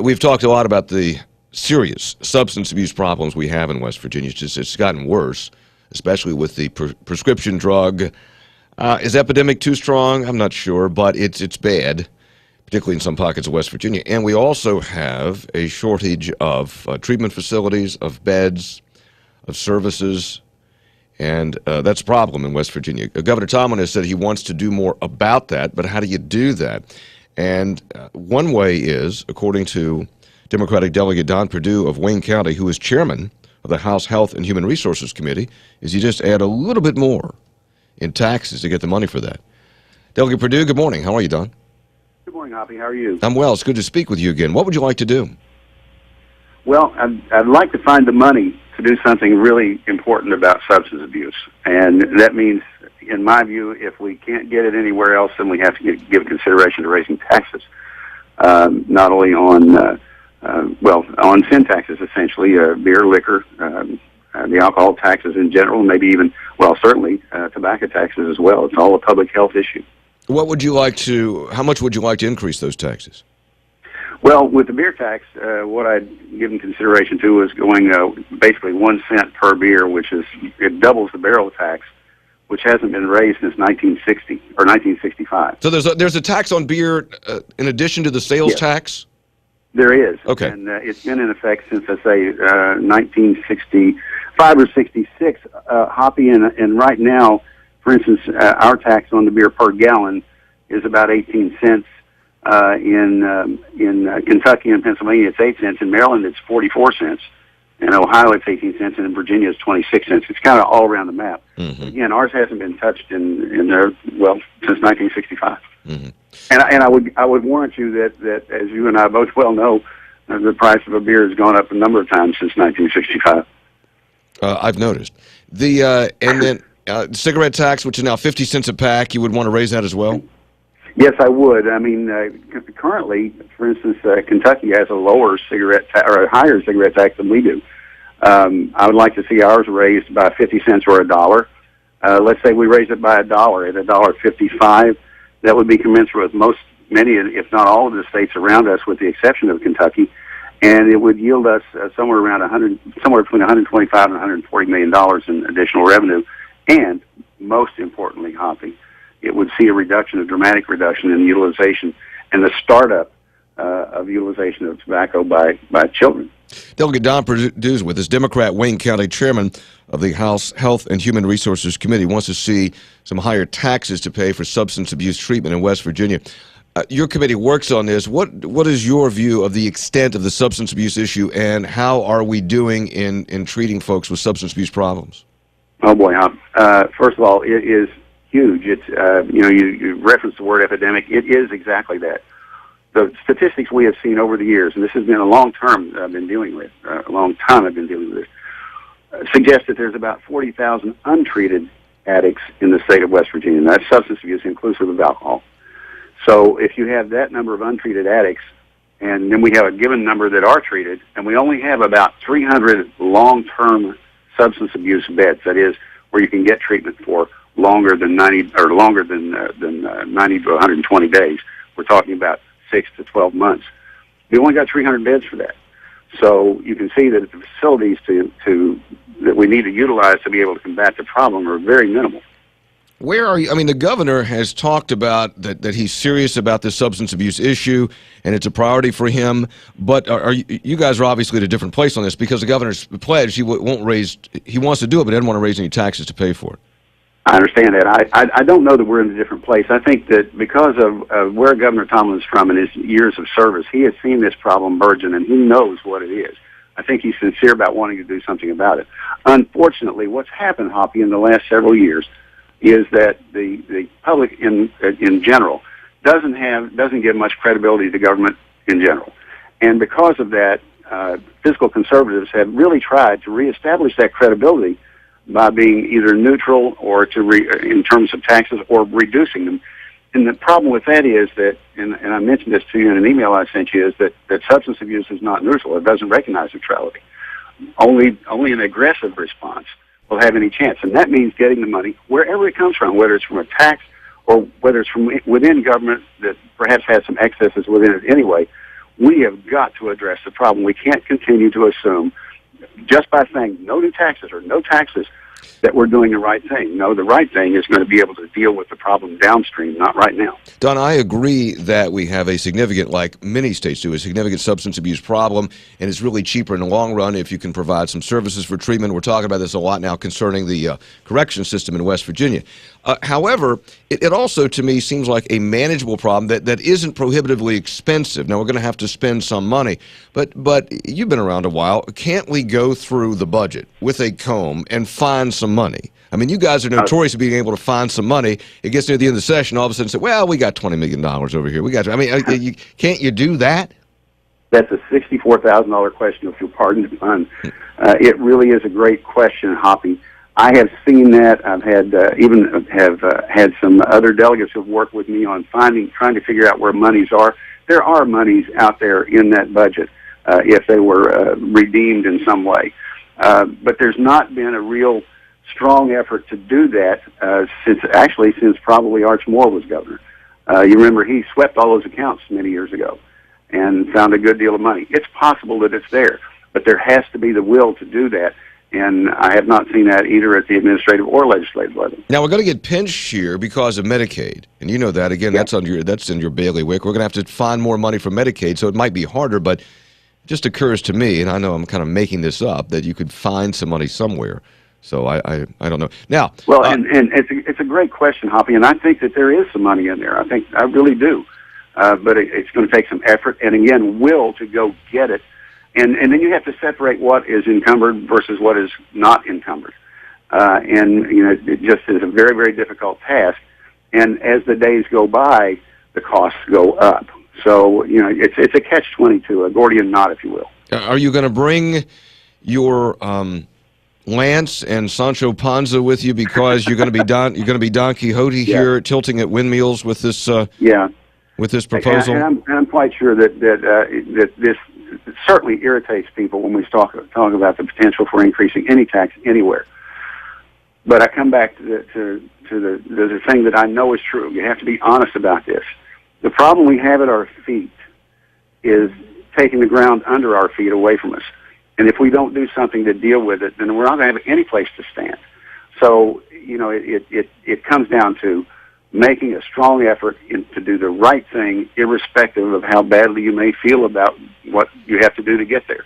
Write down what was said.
we've talked a lot about the serious substance abuse problems we have in West Virginia. It's gotten worse, especially with the prescription drug. Is epidemic too strong? I'm not sure, but it's bad, particularly in some pockets of West Virginia. And we also have a shortage of treatment facilities, of beds, of services, and that's a problem in West Virginia. Governor Tomlin has said he wants to do more about that, but how do you do that? And one way is, according to Democratic Delegate Don Perdue of Wayne County, who is chairman of the House Health and Human Resources Committee, is you just add a little bit more in taxes to get the money for that. Delegate Perdue, good morning. How are you, Don? Good morning, Hoppy. How are you? I'm well. It's good to speak with you again. What would you like to do? Well, I'd like to find the money to do something really important about substance abuse. And that means, in my view, if we can't get it anywhere else, then we have to give consideration to raising taxes, not only on on sin taxes, essentially, beer, liquor, the alcohol taxes in general, maybe even, certainly tobacco taxes as well. It's all a public health issue. How much would you like to increase those taxes? Well, with the beer tax, what I'd given consideration to is going basically 1 cent per beer, it doubles the barrel tax, which hasn't been raised since 1960 or 1965. So there's a tax on beer in addition to the sales tax? There is. Okay. And it's been in effect since, I say, 1965 or 66, Hoppy, and right now, for instance, our tax on the beer per gallon is about 18 cents. In Kentucky and Pennsylvania, it's 8 cents. In Maryland, it's 44 cents. In Ohio, it's 18 cents. And in Virginia, it's 26 cents. It's kind of all around the map. Mm-hmm. Again, ours hasn't been touched since 1965. Mm-hmm. And I would warrant you that as you and I both well know, the price of a beer has gone up a number of times since 1965. I've noticed. And then cigarette tax, which is now 50 cents a pack, you would want to raise that as well? Yes, I would. I mean, currently, for instance, Kentucky has a lower or a higher cigarette tax than we do. I would like to see ours raised by 50 cents or $1. Let's say we raise it by $1 at $1.55. That would be commensurate with many, if not all, of the states around us, with the exception of Kentucky, and it would yield us somewhere between $125 and $140 million in additional revenue, and most importantly, Hoppy, it would see a dramatic reduction in utilization and the startup of utilization of tobacco by children. Delegate Don Perdue is with us, Democrat Wayne County Chairman of the House Health and Human Resources Committee, wants to see some higher taxes to pay for substance abuse treatment in West Virginia. Your committee works on this. What is your view of the extent of the substance abuse issue, and how are we doing in treating folks with substance abuse problems? Oh boy, first of all, it is huge. It's you referenced the word epidemic. It is exactly that. The statistics we have seen over the years, and this has been a long time I've been dealing with this, suggest that there's about 40,000 untreated addicts in the state of West Virginia. And that's substance abuse inclusive of alcohol. So if you have that number of untreated addicts, and then we have a given number that are treated, and we only have about 300 long-term substance abuse beds, that is, where you can get treatment for longer than 90 to 120 days. We're talking about 6 to 12 months. We only got 300 beds for that. So you can see that the facilities that we need to utilize to be able to combat the problem are very minimal. Where are you? I mean, the governor has talked about that he's serious about this substance abuse issue, and it's a priority for him. But you guys are obviously at a different place on this, because the governor's pledged he wants to do it, but doesn't want to raise any taxes to pay for it. I understand that. I don't know that we're in a different place. I think that because of where Governor Tomlin's from and his years of service, he has seen this problem burgeon, and he knows what it is. I think he's sincere about wanting to do something about it. Unfortunately, what's happened, Hoppy, in the last several years is that the public in general doesn't give much credibility to government in general. And because of that, fiscal conservatives have really tried to reestablish that credibility by being either neutral or in terms of taxes, or reducing them. And the problem with that is that, and I mentioned this to you in an email I sent you, is that substance abuse is not neutral. It doesn't recognize neutrality. Only an aggressive response will have any chance. And that means getting the money wherever it comes from, whether it's from a tax or whether it's from within government that perhaps has some excesses within it anyway. We have got to address the problem. We can't continue to assume just by saying no new taxes or no taxes that we're doing the right thing. No, the right thing is going to be able to deal with the problem downstream, not right now. Don, I agree that we have a significant, like many states do, a significant substance abuse problem, and it's really cheaper in the long run if you can provide some services for treatment. We're talking about this a lot now concerning the correction system in West Virginia. However, it also, to me, seems like a manageable problem that isn't prohibitively expensive. Now, we're going to have to spend some money, but you've been around a while. Can't we go through the budget with a comb and find some money? I mean, you guys are notorious for being able to find some money. It gets near the end of the session, all of a sudden say, well, we got $20 million over here. Can't you do that? That's a $64,000 question, if you'll pardon the pun. It really is a great question, Hoppy. I have seen that. I've had had some other delegates who have worked with me on trying to figure out where monies are. There are monies out there in that budget if they were redeemed in some way. But there's not been a real strong effort to do that since probably Arch Moore was governor. You remember he swept all those accounts many years ago and found a good deal of money. It's possible that it's there, but there has to be the will to do that. And I have not seen that either at the administrative or legislative level. Now, we're going to get pinched here because of Medicaid. And you know that. Again, yeah. That's in your bailiwick. We're going to have to find more money for Medicaid, so it might be harder, but it just occurs to me, and I know I'm kind of making this up, that you could find some money somewhere. So I don't know. Now, well, and it's a great question, Hoppy, and I think that there is some money in there. I really do. But it's going to take some effort and, again, will to go get it. And then you have to separate what is encumbered versus what is not encumbered. And, it just is a very, very difficult task. And as the days go by, the costs go up. So, it's a catch-22, a Gordian knot, if you will. Are you going to bring your Lance and Sancho Panza with you because you're going to be Don Quixote here tilting at windmills with this with this proposal? And I'm quite sure that this certainly irritates people when we talk about the potential for increasing any tax anywhere. But I come back to the thing that I know is true. You have to be honest about this. The problem we have at our feet is taking the ground under our feet away from us. And if we don't do something to deal with it, then we're not going to have any place to stand. So, it comes down to making a strong effort to do the right thing, irrespective of how badly you may feel about what you have to do to get there.